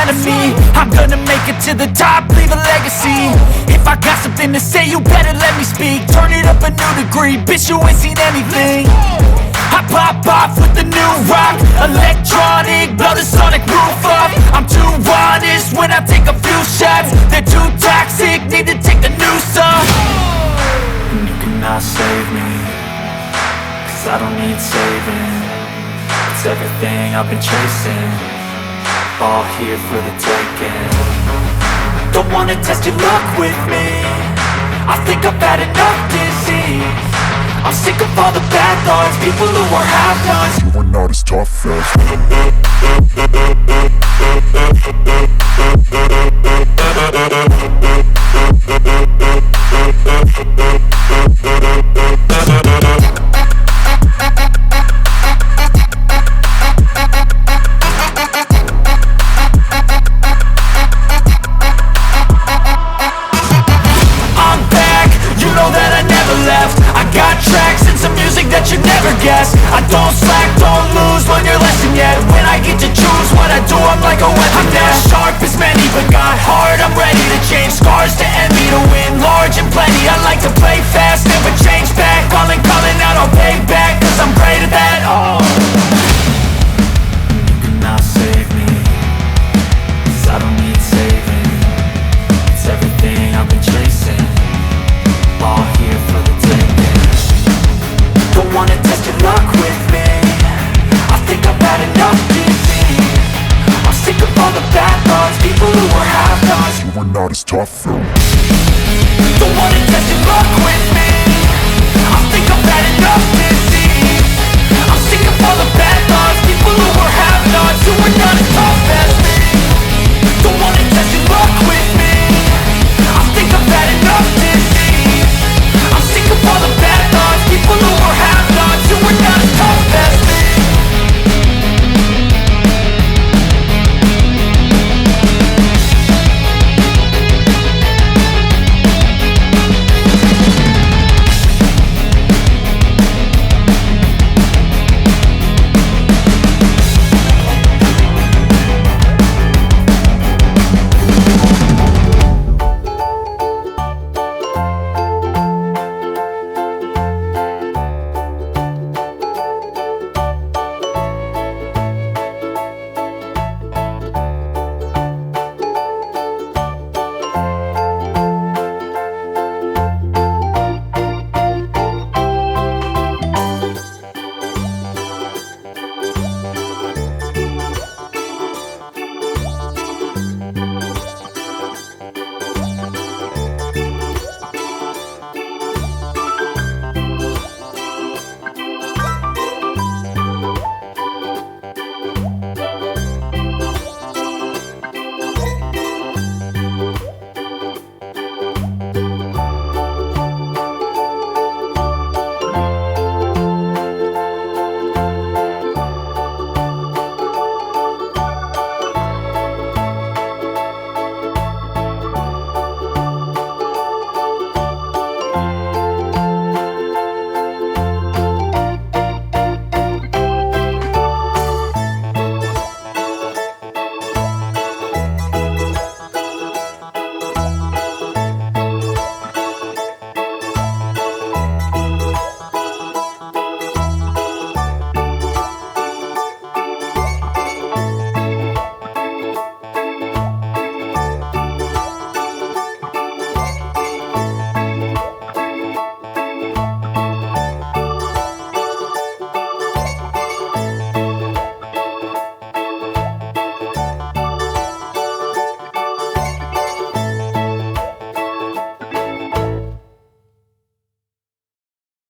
front of me. I'm gonna make it to the top, leave a legacy. If I got something to say, you better let me speak. Turn it up a new degree, bitch, you ain't seen anything. I pop off with the new rock, electronic, blow the sonic roof up. I'm too honest when I take a few shots. They're too toxic, need to take the noose off. And you cannot save me, cause I don't need saving. It's everything I've been chasing, all here for the taking. Don't wanna test your luck with me, I think I've had enough disease. I'm sick of all the bad thoughts, people who are half-nots. You are not as tough as I'm back, you know that I never left. I got tracks and some music that you never guessed. I don't slack, don't lose, learn your lesson yet. When I get to choose what I do, I'm like a weapon. I'm not sharp as many, but got hard, I'm ready to change. Scars to envy, to win large and plenty. I like to play fast, never change back. Calling out, I'll pay back, cause I'm great at that. Oh, you cannot save me, cause I don't need saving. It's everything I've been chasing, all here for the taking. Don't wanna test your luck with me, I think I've had enough disease. I'm sick of all the bad thoughts, people who are half-nots. you are not as tough as Don't wanna test your luck with me, I think I've had enough disease. I'm sick of all the bad thoughts, people who are half-nots, who are not as tough as me.